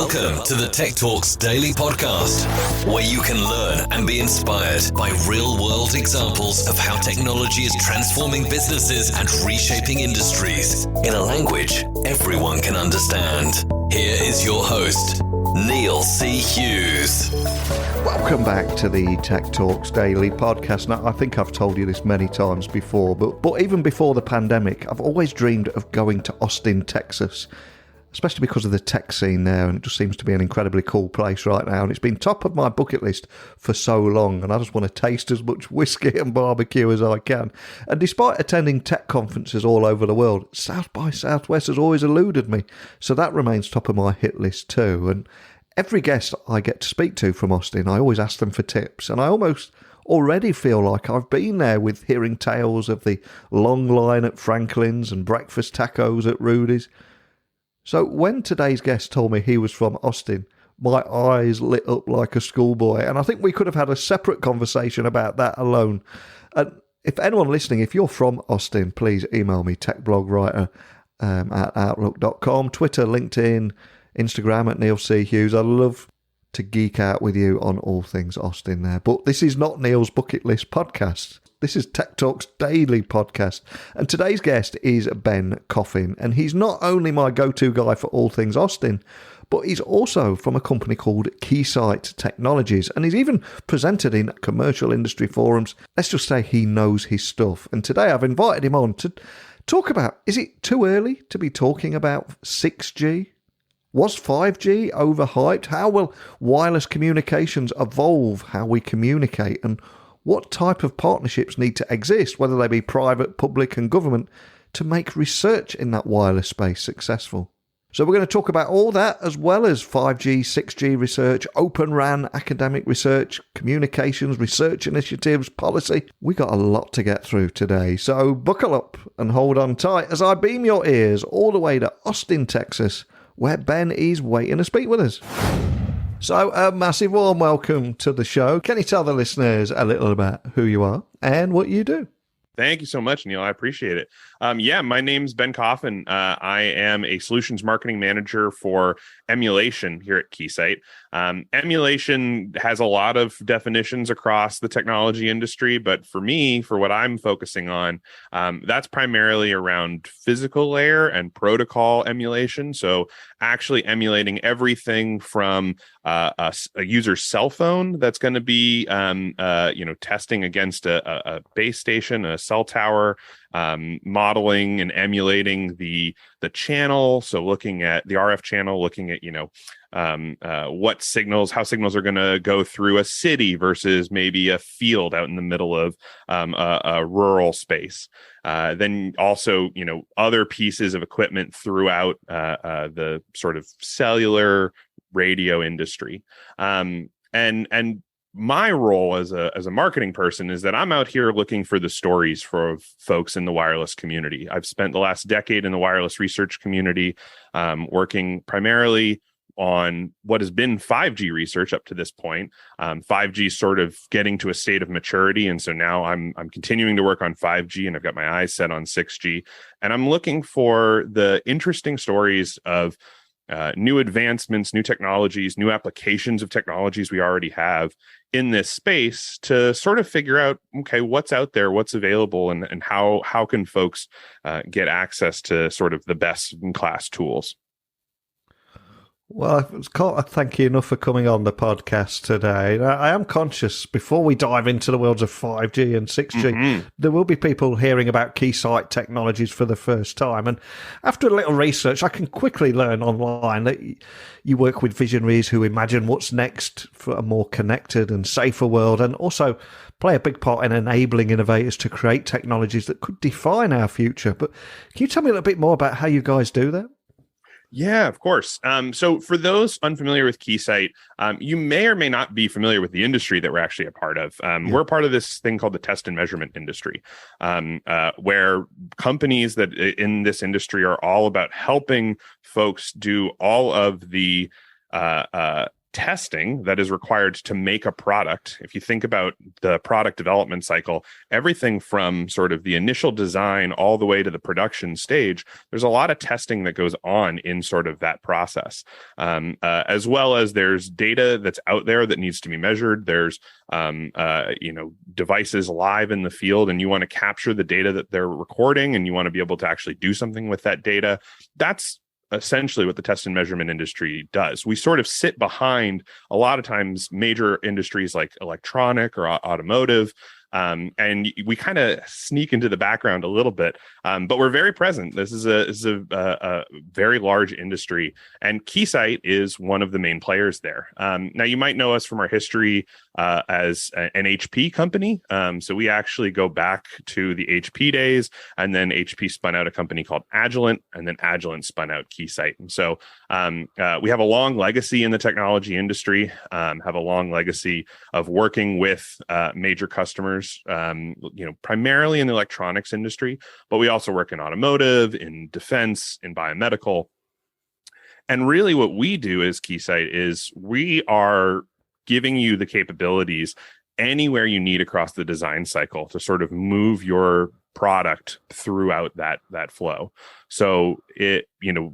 Welcome to the Tech Talks Daily Podcast, where you can learn and be inspired by real-world examples of how technology is transforming businesses and reshaping industries in a language everyone can understand. Here is your host, Neil C. Hughes. Welcome back to the Tech Talks Daily Podcast. Now, I think I've told you this many times before, but even before the pandemic, I've always dreamed of going to Austin, Texas, especially because of the tech scene there, and it just seems to be an incredibly cool place right now, and it's been top of my bucket list for so long, and I just want to taste as much whiskey and barbecue as I can. And despite attending tech conferences all over the world, South by Southwest has always eluded me, so that remains top of my hit list too. And every guest I get to speak to from Austin, I always ask them for tips, and I almost already feel like I've been there with hearing tales of the long line at Franklin's and breakfast tacos at Rudy's. So when today's guest told me he was from Austin, my eyes lit up like a schoolboy, and I think we could have had a separate conversation about that alone. And if anyone listening, if you're from Austin, please email me, techblogwriter at outlook.com, Twitter, LinkedIn, Instagram at Neil C. Hughes. I'd love to geek out with you on all things Austin there. But this is not Neil's Bucket List podcast. This is Tech Talks Daily Podcast, and today's guest is Ben Coffin, and he's not only my go-to guy for all things Austin, but he's also from a company called Keysight Technologies, and he's even presented in commercial industry forums. Let's just say he knows his stuff, and today I've invited him on to talk about, is it too early to be talking about 6G? Was 5G overhyped? How will wireless communications evolve how we communicate, and what type of partnerships need to exist, whether they be private, public and government, to make research in that wireless space successful? So we're going to talk about all that, as well as 5G, 6G research, Open RAN, academic research, communications, research initiatives, policy. We got a lot to get through today, so buckle up and hold on tight as I beam your ears all the way to Austin, Texas, where Ben is waiting to speak with us. So a massive warm welcome to the show. Can you tell the listeners a little about who you are and what you do? Thank you so much, Neil. I appreciate it. My name's Ben Coffin. I am a solutions marketing manager for emulation here at Keysight. Emulation has a lot of definitions across the technology industry, but for me, for what I'm focusing on, that's primarily around physical layer and protocol emulation. So actually emulating everything from a user's cell phone that's going to be testing against a base station, a cell tower, modeling and emulating the channel. So looking at the RF channel, looking at what signals, how signals are going to go through a city versus maybe a field out in the middle of a rural space. Then also, other pieces of equipment throughout the sort of cellular radio industry. And my role as a marketing person is that I'm out here looking for the stories for folks in the wireless community. I've spent the last decade in the wireless research community, working primarily on what has been 5G research up to this point. 5G sort of getting to a state of maturity, and so now I'm continuing to work on 5G, and I've got my eyes set on 6G, and I'm looking for the interesting stories of new advancements, new technologies, new applications of technologies we already have in this space to sort of figure out, okay, what's out there, what's available, and how can folks get access to sort of the best in class tools. Well, I can't thank you enough for coming on the podcast today. I am conscious, before we dive into the worlds of 5G and 6G, there will be people hearing about Keysight Technologies for the first time. And after a little research, I can quickly learn online that you work with visionaries who imagine what's next for a more connected and safer world, and also play a big part in enabling innovators to create technologies that could define our future. But can you tell me a little bit more about how you guys do that? Yeah, of course. So for those unfamiliar with Keysight, you may or may not be familiar with the industry that we're actually a part of. We're part of this thing called the test and measurement industry, where companies that in this industry are all about helping folks do all of the testing that is required to make a product. If you think about the product development cycle, everything from sort of the initial design all the way to the production stage, there's a lot of testing that goes on in sort of that process, as well as there's data that's out there that needs to be measured. There's devices live in the field, and you want to capture the data that they're recording, and you want to be able to actually do something with that data. That's essentially what the test and measurement industry does. We sort of sit behind a lot of times major industries like electronic or automotive, and we kind of sneak into the background a little bit, but we're very present. This is a very large industry, and Keysight is one of the main players there. Now, you might know us from our history as an HP company. So we actually go back to the HP days, and then HP spun out a company called Agilent, and then Agilent spun out Keysight. And so we have a long legacy in the technology industry, have a long legacy of working with major customers, primarily in the electronics industry, but we also work in automotive, in defense, in biomedical. And really what we do as Keysight is we are giving you the capabilities anywhere you need across the design cycle to sort of move your product throughout that flow. So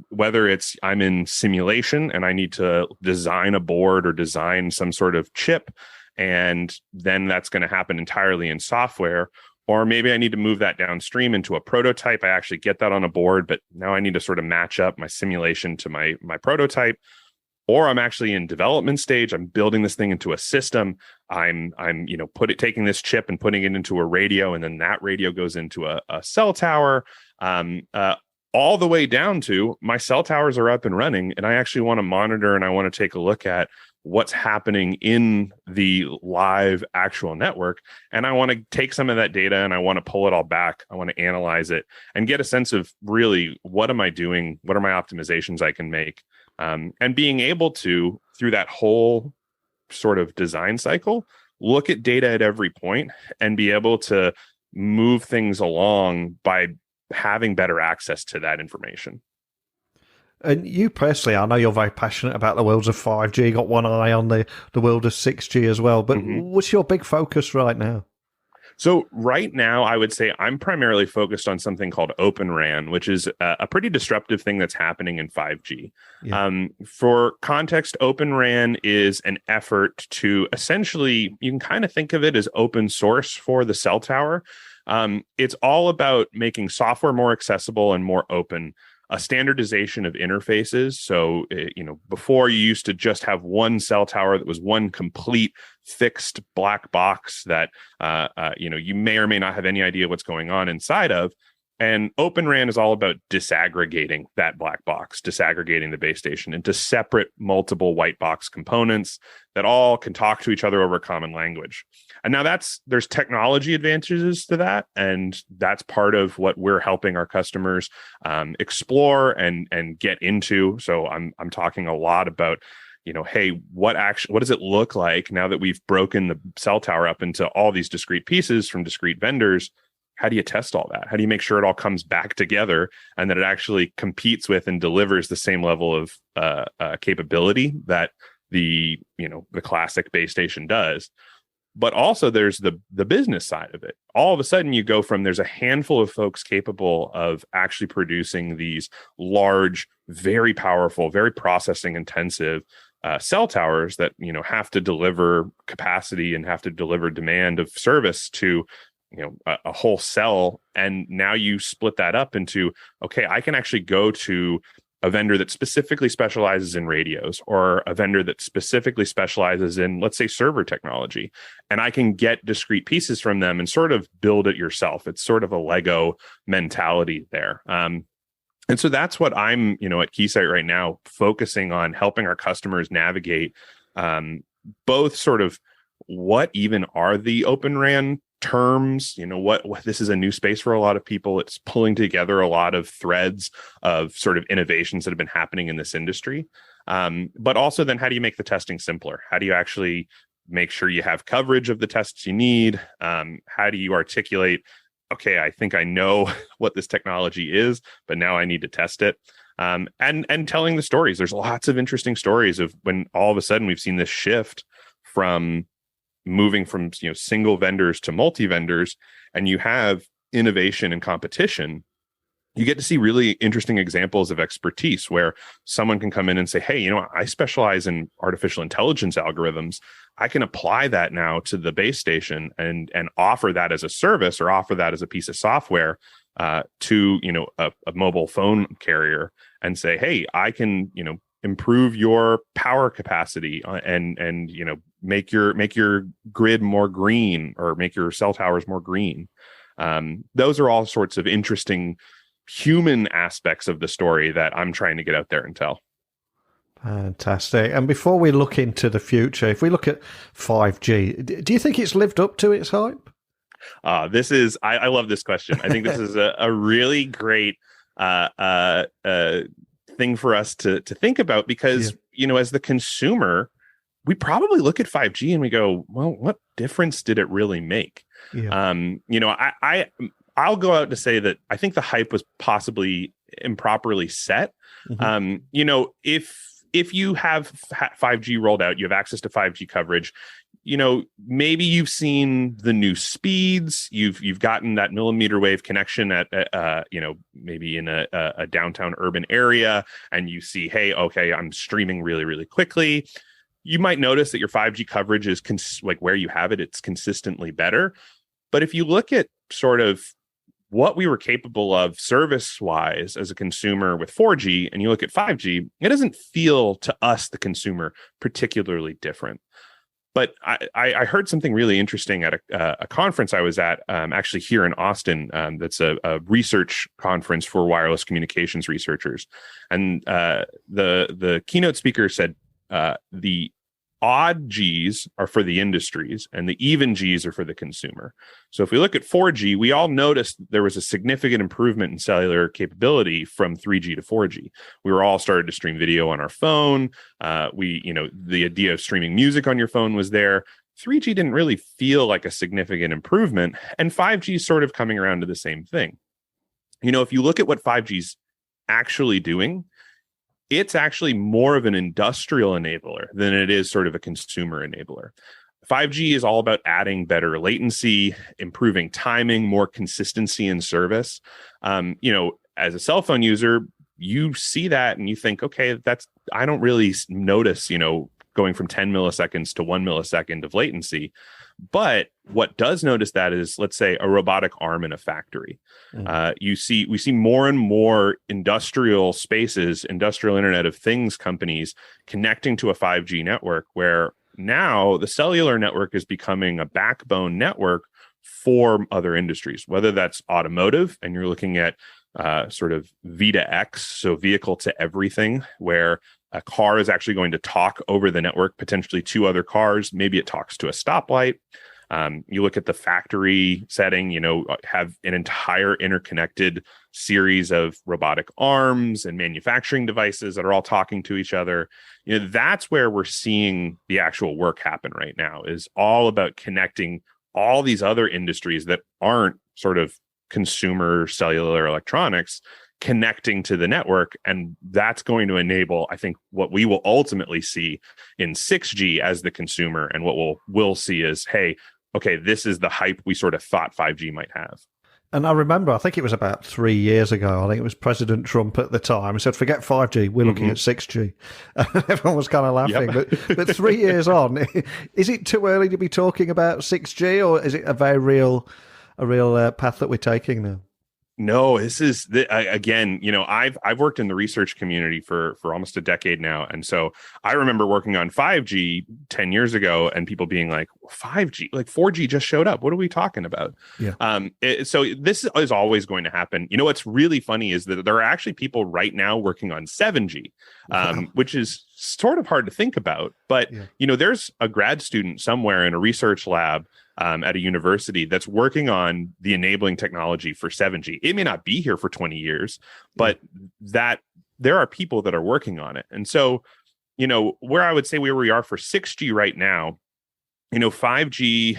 whether it's I'm in simulation and I need to design a board or design some sort of chip, and then that's going to happen entirely in software, or maybe I need to move that downstream into a prototype. I actually get that on a board, but now I need to sort of match up my simulation to my prototype. Or I'm actually in development stage. I'm building this thing into a system. I'm taking this chip and putting it into a radio, and then that radio goes into a cell tower. All the way down to my cell towers are up and running, and I actually want to monitor and I want to take a look at what's happening in the live actual network. And I want to take some of that data and I want to pull it all back. I want to analyze it and get a sense of really, what am I doing? What are my optimizations I can make? And being able to, through that whole sort of design cycle, look at data at every point and be able to move things along by having better access to that information. And you personally, I know you're very passionate about the worlds of 5G, got one eye on the world of 6G as well, but what's your big focus right now? So right now, I would say I'm primarily focused on something called Open RAN, which is a pretty disruptive thing that's happening in 5G. Yeah. For context, Open RAN is an effort to essentially, you can kind of think of it as open source for the cell tower. It's all about making software more accessible and more open. A standardization of interfaces. So, before you used to just have one cell tower that was one complete fixed black box that, you may or may not have any idea what's going on inside of. And Open RAN is all about disaggregating that black box, disaggregating the base station into separate multiple white box components that all can talk to each other over a common language. And now there's technology advantages to that. And that's part of what we're helping our customers explore and get into. So I'm talking a lot about, hey, what does it look like now that we've broken the cell tower up into all these discrete pieces from discrete vendors? How do you test all that? How do you make sure it all comes back together and that it actually competes with and delivers the same level of capability that the classic base station does? But also there's the business side of it. All of a sudden you go from there's a handful of folks capable of actually producing these large, very powerful, very processing intensive cell towers that have to deliver capacity and have to deliver demand of service to a whole cell. And now you split that up into, okay, I can actually go to a vendor that specifically specializes in radios, or a vendor that specifically specializes in, let's say, server technology. And I can get discrete pieces from them and sort of build it yourself. It's sort of a Lego mentality there. And so that's what I'm, at Keysight right now, focusing on helping our customers navigate both sort of what even are the Open RAN terms, what this is a new space for a lot of people. It's pulling together a lot of threads of sort of innovations that have been happening in this industry. But also then, how do you make the testing simpler? How do you actually make sure you have coverage of the tests you need? How do you articulate, okay, I think I know what this technology is, but now I need to test it. and telling the stories. There's lots of interesting stories of when all of a sudden we've seen this shift from moving from single vendors to multi vendors, and you have innovation and competition. You get to see really interesting examples of expertise where someone can come in and say, hey, I specialize in artificial intelligence algorithms. I can apply that now to the base station and offer that as a service or offer that as a piece of software to a mobile phone carrier and say, hey, I can improve your power capacity and make your grid more green or make your cell towers more green. Those are all sorts of interesting human aspects of the story that I'm trying to get out there and tell. Fantastic. And before we look into the future, if we look at 5G, do you think it's lived up to its hype? I love this question. I think this is a really great thing for us to think about because, as the consumer, we probably look at 5G and we go, well, what difference did it really make? Yeah. I'll go out to say that I think the hype was possibly improperly set. Mm-hmm. If you have 5G rolled out, you have access to 5G coverage, maybe you've seen the new speeds, you've gotten that millimeter wave connection at maybe in a downtown urban area, and you see, hey, okay, I'm streaming really, really quickly. You might notice that your 5G coverage is where you have it, it's consistently better. But if you look at sort of what we were capable of service-wise as a consumer with 4G, and you look at 5G, it doesn't feel to us, the consumer, particularly different. But I heard something really interesting at a conference I was at, actually here in Austin. That's a research conference for wireless communications researchers. And the keynote speaker said the odd G's are for the industries and the even G's are for the consumer. So if we look at 4G, we all noticed there was a significant improvement in cellular capability from 3G to 4G. We were all started to stream video on our phone. The idea of streaming music on your phone was there. 3G didn't really feel like a significant improvement, and 5G is sort of coming around to the same thing. If you look at what 5G's actually doing, it's actually more of an industrial enabler than it is sort of a consumer enabler. 5G is all about adding better latency, improving timing, more consistency in service. As a cell phone user, you see that and you think, okay, I don't really notice, going from 10 milliseconds to 1 millisecond of latency. But what does notice that is, let's say, a robotic arm in a factory. We see more and more industrial spaces, industrial Internet of Things companies connecting to a 5G network, where now the cellular network is becoming a backbone network for other industries, whether that's automotive, and you're looking at sort of V2X, so vehicle to everything, where a car is actually going to talk over the network, potentially to other cars. Maybe it talks to a stoplight. You look at the factory setting, have an entire interconnected series of robotic arms and manufacturing devices that are all talking to each other. That's where we're seeing the actual work happen right now, is all about connecting all these other industries that aren't sort of consumer cellular electronics, connecting to the network. And that's going to enable, I think, what we will ultimately see in 6G as the consumer, and what we'll see is, hey, okay, this is the hype we sort of thought 5G might have. And I remember, I think it was about 3 years ago, I think it was President Trump at the time, he said, forget 5G, we're looking at 6G. And everyone was kind of laughing. Yep. But 3 years on, is it too early to be talking about 6G, or is it a very real path that we're taking now? No, this is again, I've worked in the research community for almost a decade now. And so I remember working on 5G 10 years ago and people being like, 5G, like 4G just showed up. What are we talking about? Yeah. So this is always going to happen. What's really funny is that there are actually people right now working on 7G, which is sort of hard to think about. But, there's a grad student somewhere in a research lab at a university that's working on the enabling technology for 7G. It may not be here for 20 years, but that there are people that are working on it. And so, where I would say where we are for 6G right now, 5G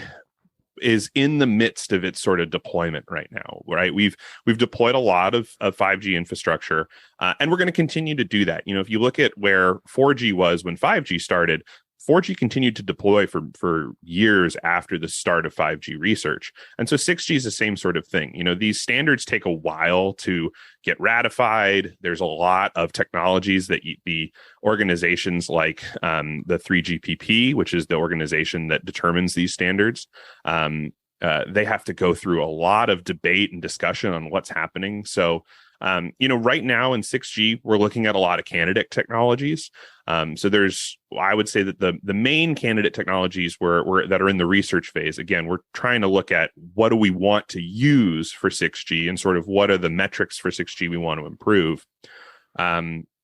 is in the midst of its sort of deployment right now, right? We've deployed a lot of 5G infrastructure, and we're going to continue to do that. If you look at where 4G was when 5G started, 4G continued to deploy for years after the start of 5G research. And so 6G is the same sort of thing. These standards take a while to get ratified. There's a lot of technologies that the organizations like the 3GPP, which is the organization that determines these standards, they have to go through a lot of debate and discussion on what's happening. So right now in 6G, we're looking at a lot of candidate technologies. So I would say that the main candidate technologies that are in the research phase. Again, we're trying to look at what do we want to use for 6G and sort of what are the metrics for 6G we want to improve.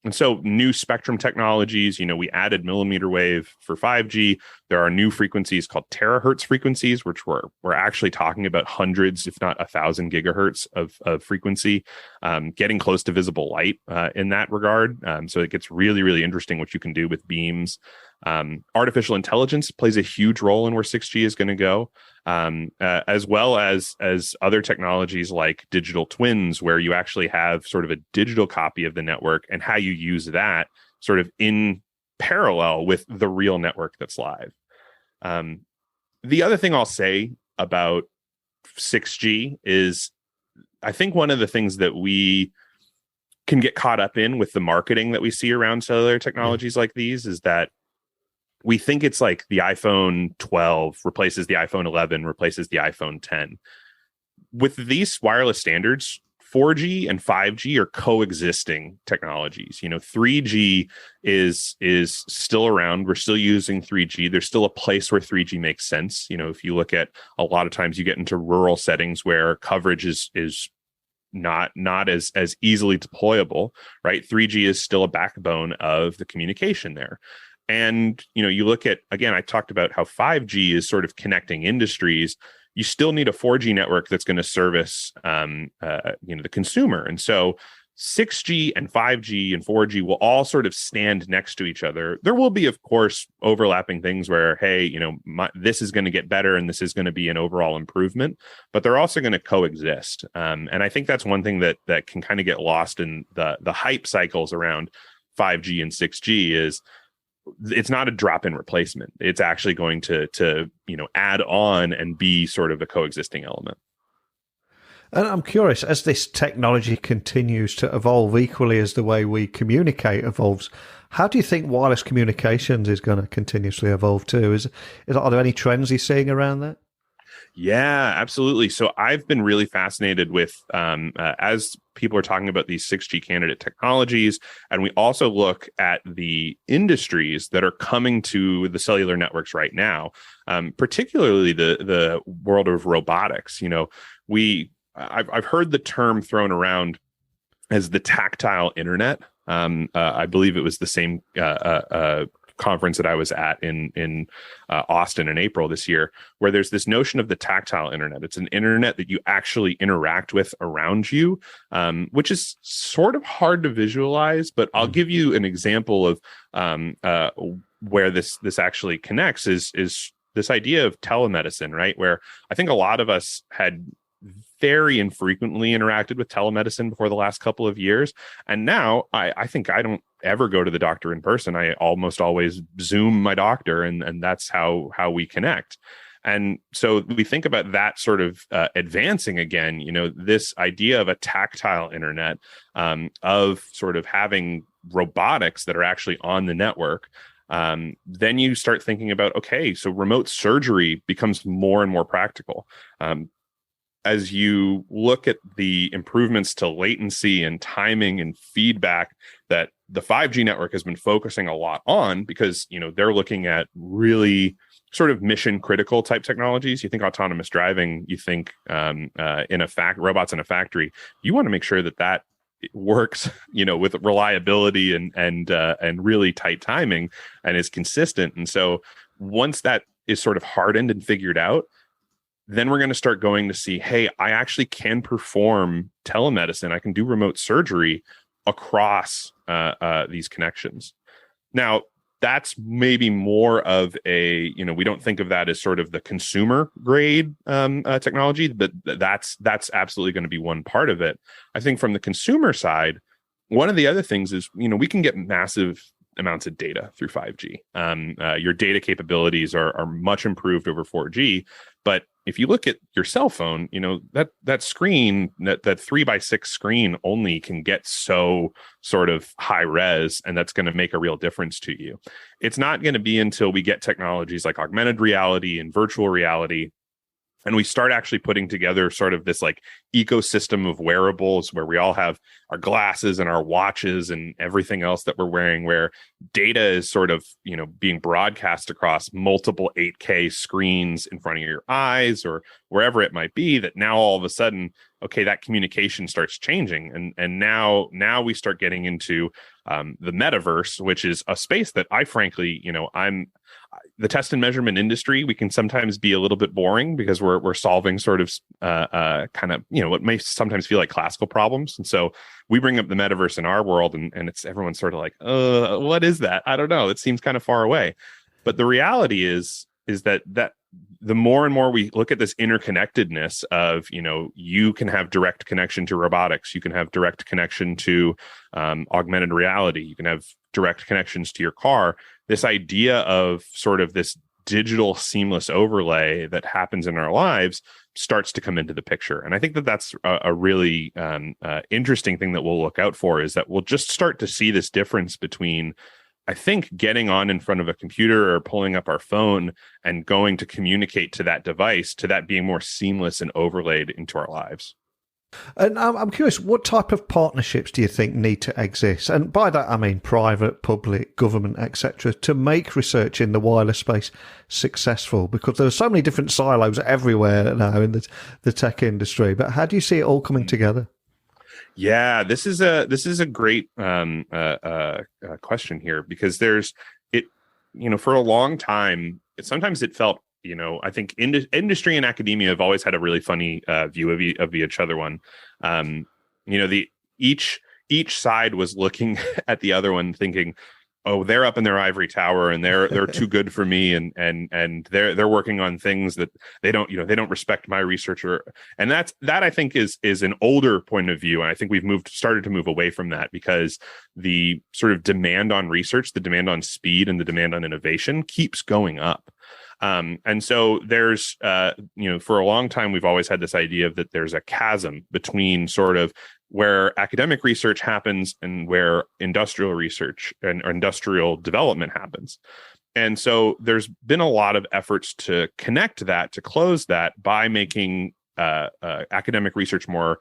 And so new spectrum technologies, we added millimeter wave for 5G. There are new frequencies called terahertz frequencies, which we're actually talking about hundreds, if not 1,000 gigahertz of frequency, getting close to visible light in that regard. So it gets really, really interesting what you can do with beams. Artificial intelligence plays a huge role in where 6G is going to go, as well as other technologies like digital twins, where you actually have sort of a digital copy of the network and how you use that sort of in parallel with the real network that's live. The other thing I'll say about 6G is I think one of the things that we can get caught up in with the marketing that we see around cellular technologies like these is that we think it's like the iPhone 12 replaces the iPhone 11, replaces the iPhone 10. With these wireless standards, 4G and 5G are coexisting technologies. 3G is still around. We're still using 3G. There's still a place where 3G makes sense. If you look at a lot of times you get into rural settings where coverage is not as easily deployable, right? 3G is still a backbone of the communication there. And, you look at, again, I talked about how 5G is sort of connecting industries. You still need a 4G network that's going to service, the consumer. And so 6G and 5G and 4G will all sort of stand next to each other. There will be, of course, overlapping things where, hey, this is going to get better and this is going to be an overall improvement, but they're also going to coexist. And I think that's one thing that can kind of get lost in the hype cycles around 5G and 6G is it's not a drop-in replacement. It's actually going to add on and be sort of a coexisting element. And I'm curious, as this technology continues to evolve equally as the way we communicate evolves, how do you think wireless communications is going to continuously evolve too? Are there any trends you're seeing around that? Yeah, absolutely. So I've been really fascinated with, as people are talking about these 6G candidate technologies, and we also look at the industries that are coming to the cellular networks right now, particularly the world of robotics. I've heard the term thrown around as the tactile internet. I believe it was the same conference that I was at in Austin in April this year, where there's this notion of the tactile internet. It's an internet that you actually interact with around you, which is sort of hard to visualize, but I'll give you an example of where this actually connects is this idea of telemedicine, right? Where I think a lot of us had very infrequently interacted with telemedicine before the last couple of years. And now I think I don't ever go to the doctor in person. I almost always Zoom my doctor, and that's how we connect. And so we think about that sort of advancing again, this idea of a tactile internet, of sort of having robotics that are actually on the network. Then you start thinking about, okay, so remote surgery becomes more and more practical. As you look at the improvements to latency and timing and feedback that the 5G network has been focusing a lot on, because they're looking at really sort of mission critical type technologies. You think autonomous driving, you think robots in a factory. You want to make sure that works, with reliability and really tight timing and is consistent. And so once that is sort of hardened and figured out, then we're going to start going to see, hey, I actually can perform telemedicine. I can do remote surgery across these connections. Now, that's maybe more of a, we don't think of that as sort of the consumer grade technology, but that's absolutely going to be one part of it. I think from the consumer side, one of the other things is, we can get massive amounts of data through 5G. Your data capabilities are much improved over 4G. But if you look at your cell phone, that screen, that 3x6 screen only can get so sort of high res, and that's going to make a real difference to you. It's not going to be until we get technologies like augmented reality and virtual reality, and we start actually putting together sort of this like ecosystem of wearables where we all have our glasses and our watches and everything else that we're wearing, where data is sort of, being broadcast across multiple 8K screens in front of your eyes or wherever it might be, that now all of a sudden, okay, that communication starts changing. And now we start getting into the metaverse, which is a space that I frankly, the test and measurement industry, we can sometimes be a little bit boring because we're solving sort of kind of, what may sometimes feel like classical problems. And so we bring up the metaverse in our world, and it's everyone's sort of like, what is that? I don't know. It seems kind of far away. But the reality is that the more and more we look at this interconnectedness of, you can have direct connection to robotics, you can have direct connection to augmented reality, you can have direct connections to your car. This idea of sort of this digital seamless overlay that happens in our lives starts to come into the picture. And I think that that's a really interesting thing that we'll look out for, is that we'll just start to see this difference between, I think, getting on in front of a computer or pulling up our phone and going to communicate to that device, to that being more seamless and overlaid into our lives. And I'm curious, what type of partnerships do you think need to exist? And by that, I mean private, public, government, etc., to make research in the wireless space successful? Because there are so many different silos everywhere now in the tech industry. But how do you see it all coming together? Yeah, this is a great question here, because there's it, for a long time, sometimes it felt, I think industry and academia have always had a really funny view of each other one. Each side was looking at the other one thinking, oh, they're up in their ivory tower and they're too good for me, and they're working on things that they don't respect my research. And that I think is an older point of view, and I think we've started to move away from that, because the sort of demand on research, the demand on speed, and the demand on innovation keeps going up. And so there's, for a long time, we've always had this idea that there's a chasm between sort of where academic research happens and where industrial research and industrial development happens. And so there's been a lot of efforts to connect that, to close that, by making academic research more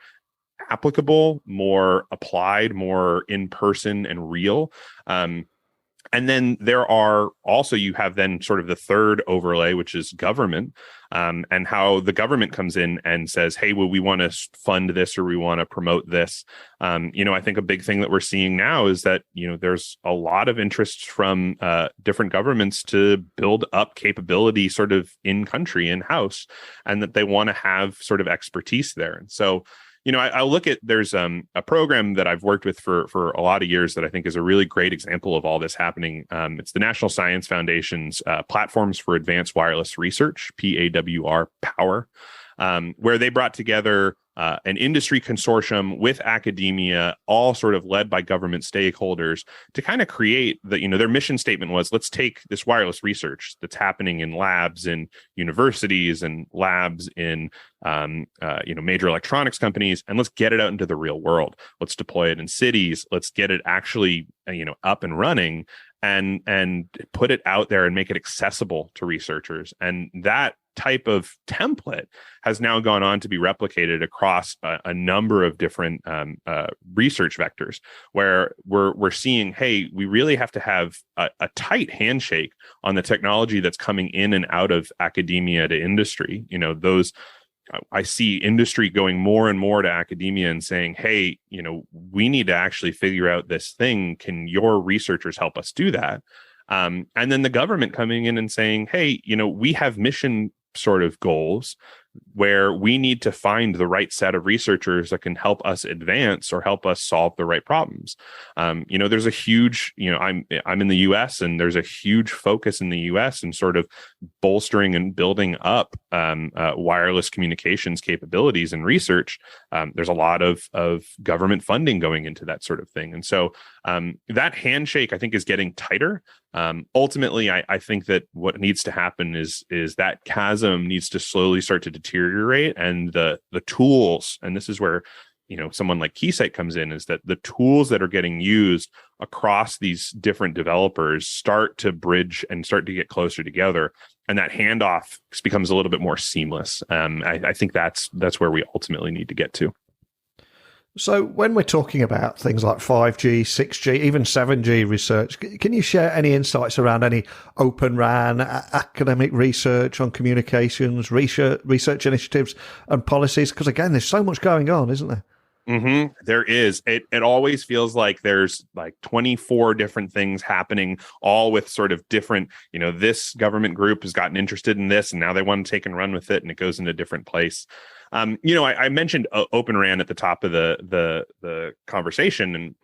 applicable, more applied, more in person and real. And then there are also, you have then sort of the third overlay, which is government, and how the government comes in and says, hey, well, we want to fund this, or we want to promote this. I think a big thing that we're seeing now is that, there's a lot of interest from different governments to build up capability sort of in country, in house, and that they want to have sort of expertise there. And so, I look at, there's a program that I've worked with for a lot of years that I think is a really great example of all this happening. It's the National Science Foundation's Platforms for Advanced Wireless Research, PAWR, Power, where they brought together an industry consortium with academia, all sort of led by government stakeholders, to kind of create their mission statement was, let's take this wireless research that's happening in labs in universities and labs in major electronics companies, and let's get it out into the real world. Let's deploy it in cities. Let's get it actually up and running, and put it out there and make it accessible to researchers. And that type of template has now gone on to be replicated across a number of different research vectors, where we're seeing, hey, we really have to have a tight handshake on the technology that's coming in and out of academia to industry. I see industry going more and more to academia and saying, hey, we need to actually figure out this thing. Can your researchers help us do that? And then the government coming in and saying, hey, we have mission sort of goals where we need to find the right set of researchers that can help us advance or help us solve the right problems. There's a huge, I'm in the US, and there's a huge focus in the US in sort of bolstering and building up wireless communications capabilities and research. There's a lot of government funding going into that sort of thing. And so that handshake, I think, is getting tighter. Ultimately, I think that what needs to happen is that chasm needs to slowly start to deteriorate, and the tools, and this is where someone like Keysight comes in, is that the tools that are getting used across these different developers start to bridge and start to get closer together, and that handoff becomes a little bit more seamless. I think that's where we ultimately need to get to. So when we're talking about things like 5G, 6G, even 7G research, can you share any insights around any Open RAN, academic research on communications, research initiatives and policies? Because again, there's so much going on, isn't there? Mm-hmm. There is. It always feels like there's like 24 different things happening, all with sort of different, this government group has gotten interested in this and now they want to take and run with it, and it goes into a different place. I mentioned Open RAN at the top of the conversation, and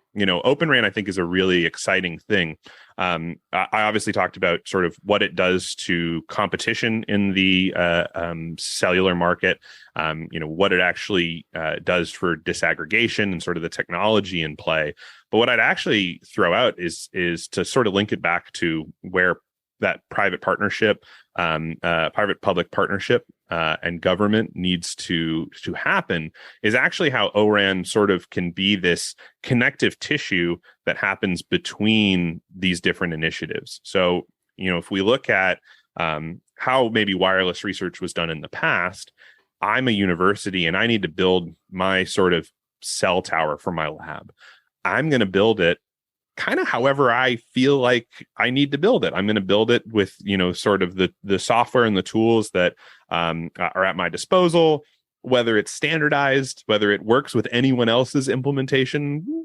Open RAN I think is a really exciting thing. I obviously talked about sort of what it does to competition in the cellular market, what it actually does for disaggregation and sort of the technology in play. But what I'd actually throw out is to sort of link it back to where that private-public partnership and government needs to happen, is actually how ORAN sort of can be this connective tissue that happens between these different initiatives. So, if we look at how maybe wireless research was done in the past, I'm a university and I need to build my sort of cell tower for my lab. I'm going to build it kind of however I feel like I need to build it. I'm going to build it with, sort of the software and the tools that are at my disposal, whether it's standardized, whether it works with anyone else's implementation,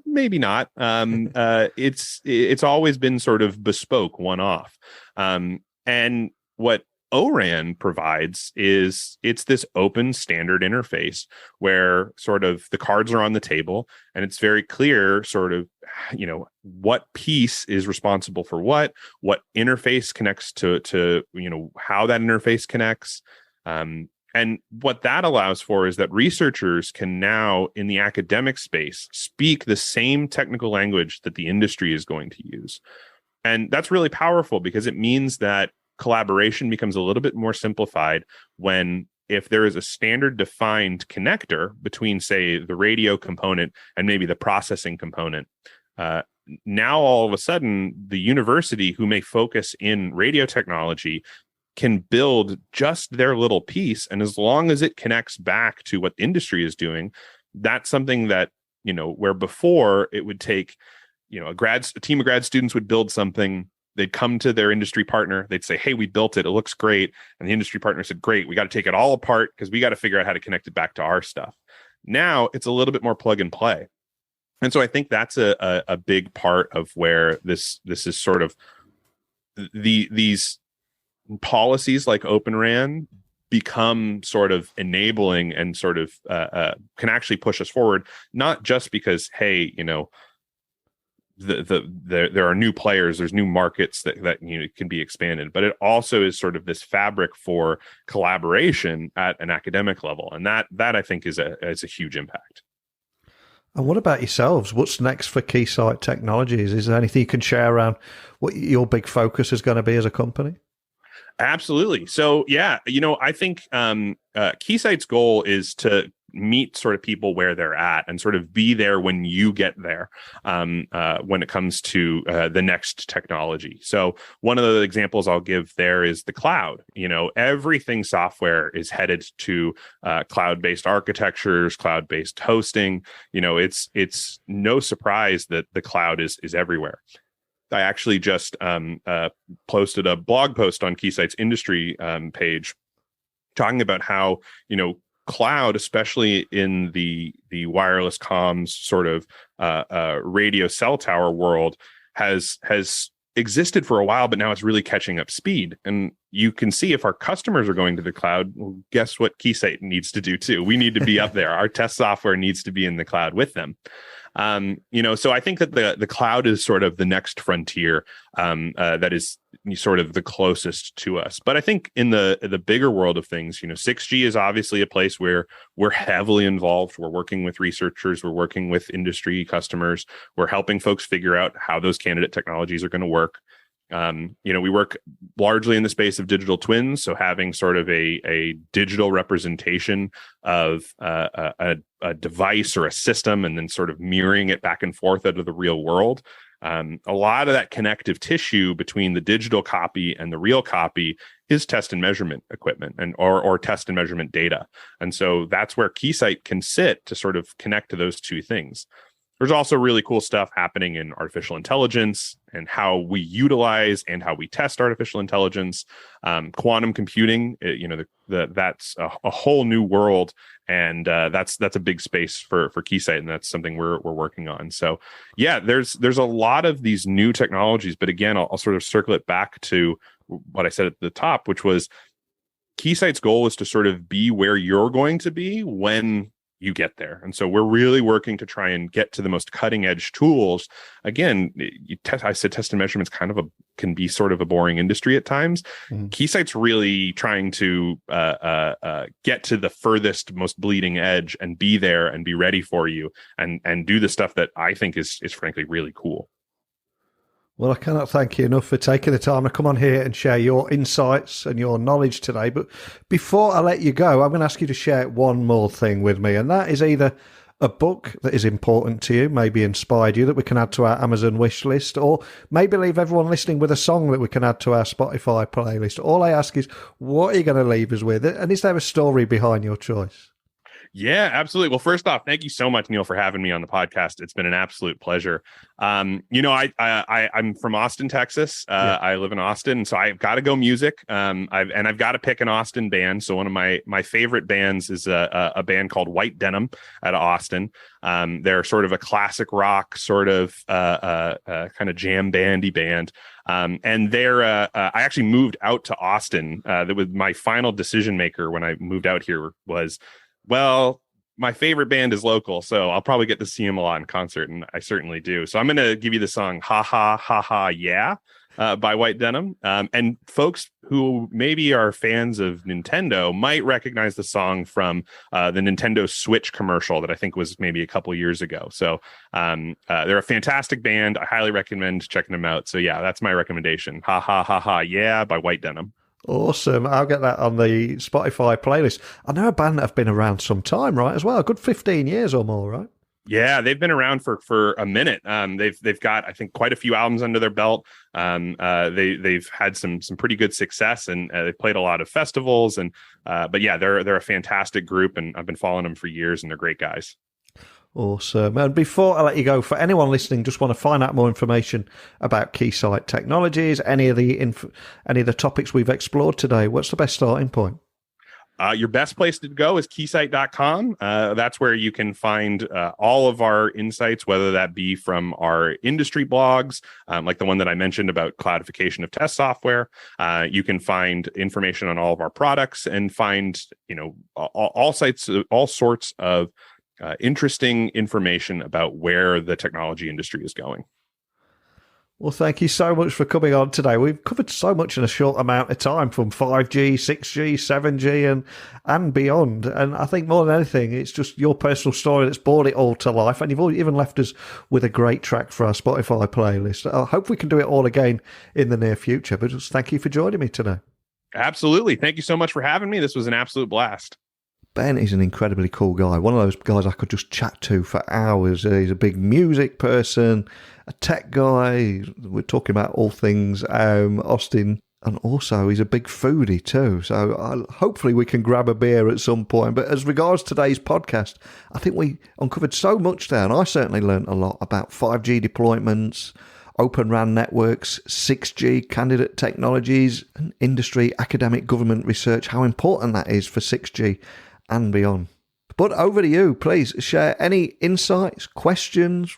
maybe not. It's always been sort of bespoke, one-off. And what ORAN provides is it's this open standard interface where sort of the cards are on the table, and it's very clear sort of, what piece is responsible for what interface connects to how that interface connects. And what that allows for is that researchers can now, in the academic space, speak the same technical language that the industry is going to use. And that's really powerful because it means that collaboration becomes a little bit more simplified if there is a standard defined connector between, say, the radio component and maybe the processing component. Now, all of a sudden, the university who may focus in radio technology can build just their little piece. And as long as it connects back to what the industry is doing, that's something that, where before it would take, a team of grad students would build something. They'd come to their industry partner. They'd say, hey, we built it. It looks great. And the industry partner said, great, we got to take it all apart because we got to figure out how to connect it back to our stuff. Now it's a little bit more plug and play. And so I think that's a big part of where this is sort of these policies like Open RAN become sort of enabling and sort of can actually push us forward, not just because, hey, there are new players, there's new markets that can be expanded, but it also is sort of this fabric for collaboration at an academic level, and that I think is a huge impact. And what about yourselves? What's next for Keysight Technologies? Is there anything you can share around what your big focus is going to be as a company? Absolutely. So yeah, I think Keysight's goal is to meet sort of people where they're at and sort of be there when you get there when it comes to the next technology. So one of the examples I'll give there is the cloud. Everything software is headed to cloud-based architectures, cloud-based hosting. It's no surprise that the cloud is everywhere. I actually just posted a blog post on Keysight's industry page talking about how, cloud, especially in the wireless comms sort of radio cell tower world, has existed for a while, but now it's really catching up speed. And you can see if our customers are going to the cloud, well, guess what Keysight needs to do too? We need to be up there. Our test software needs to be in the cloud with them. So I think that the cloud is sort of the next frontier that is sort of the closest to us. But I think in the bigger world of things, 6G is obviously a place where we're heavily involved. We're working with researchers, we're working with industry customers, we're helping folks figure out how those candidate technologies are going to work. We work largely in the space of digital twins, so having sort of a digital representation of a device or a system, and then sort of mirroring it back and forth out of the real world. A lot of that connective tissue between the digital copy and the real copy is test and measurement equipment or test and measurement data. And so that's where Keysight can sit to sort of connect to those two things. There's also really cool stuff happening in artificial intelligence and how we utilize and how we test artificial intelligence. Quantum computing, that's a whole new world, and that's a big space for Keysight, and that's something we're working on. So yeah, there's a lot of these new technologies, but again, I'll sort of circle it back to what I said at the top, which was Keysight's goal is to sort of be where you're going to be when you get there. And so we're really working to try and get to the most cutting edge tools. Again, I said test and measurements can be sort of a boring industry at times. Mm-hmm. Keysight's really trying to get to the furthest, most bleeding edge and be there and be ready for you and do the stuff that I think is frankly really cool. Well, I cannot thank you enough for taking the time to come on here and share your insights and your knowledge today. But before I let you go, I'm going to ask you to share one more thing with me, and that is either a book that is important to you, maybe inspired you, that we can add to our Amazon wish list, or maybe leave everyone listening with a song that we can add to our Spotify playlist. All I ask is, what are you going to leave us with? And is there a story behind your choice? Yeah, absolutely. Well, first off, thank you so much, Neil, for having me on the podcast. It's been an absolute pleasure. I'm from Austin, Texas. I live in Austin, so I've got to go music. I've got to pick an Austin band. So one of my favorite bands is a band called White Denim out of Austin. They're sort of a classic rock, sort of kind of jam bandy band. And they're I actually moved out to Austin. That was my final decision maker when I moved out here was, well, my favorite band is local, so I'll probably get to see them a lot in concert, and I certainly do. So I'm going to give you the song "Ha Ha Ha Ha Yeah" by White Denim. And folks who maybe are fans of Nintendo might recognize the song from the Nintendo Switch commercial that I think was maybe a couple years ago. So they're a fantastic band. I highly recommend checking them out. So yeah, that's my recommendation. "Ha Ha Ha Ha Yeah" by White Denim. Awesome. I'll get that on the Spotify playlist. I know a band that have been around some time, right, as well? A good 15 years or more, right? Yeah, they've been around for a minute. They've got, I think, quite a few albums under their belt. They've had some pretty good success, and they've played a lot of festivals. But yeah, they're a fantastic group, and I've been following them for years, and they're great guys. Awesome. And before I let you go, for anyone listening, just want to find out more information about Keysight Technologies, any of the topics we've explored today, what's the best starting point? Your best place to go is keysight.com. That's where you can find all of our insights, whether that be from our industry blogs, like the one that I mentioned about cloudification of test software. You can find information on all of our products and find, all sorts of interesting information about where the technology industry is going. Well, thank you so much for coming on today. We've covered so much in a short amount of time, from 5G, 6G, 7G, and beyond. And I think more than anything, it's just your personal story that's brought it all to life. And you've even left us with a great track for our Spotify playlist. I hope we can do it all again in the near future. But just thank you for joining me today. Absolutely. Thank you so much for having me. This was an absolute blast. Ben is an incredibly cool guy. One of those guys I could just chat to for hours. He's a big music person, a tech guy. We're talking about all things Austin. And also, he's a big foodie too. So hopefully we can grab a beer at some point. But as regards today's podcast, I think we uncovered so much there. And I certainly learned a lot about 5G deployments, Open RAN networks, 6G, candidate technologies, and industry, academic, government research, how important that is for 6G and beyond. But over to you. Please share any insights, questions,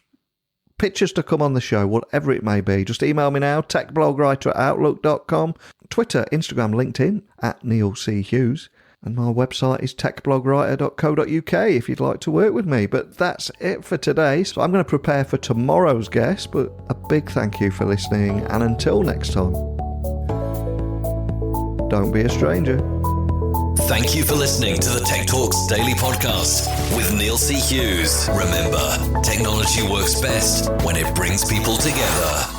pictures to come on the show, whatever it may be, just email me now, techblogwriter@outlook.com, Twitter, Instagram, LinkedIn, @NeilCHughes. And my website is techblogwriter.co.uk if you'd like to work with me. But that's it for today. So I'm going to prepare for tomorrow's guest. But a big thank you for listening. And until next time, don't be a stranger. Thank you for listening to the Tech Talks Daily Podcast with Neil C. Hughes. Remember, technology works best when it brings people together.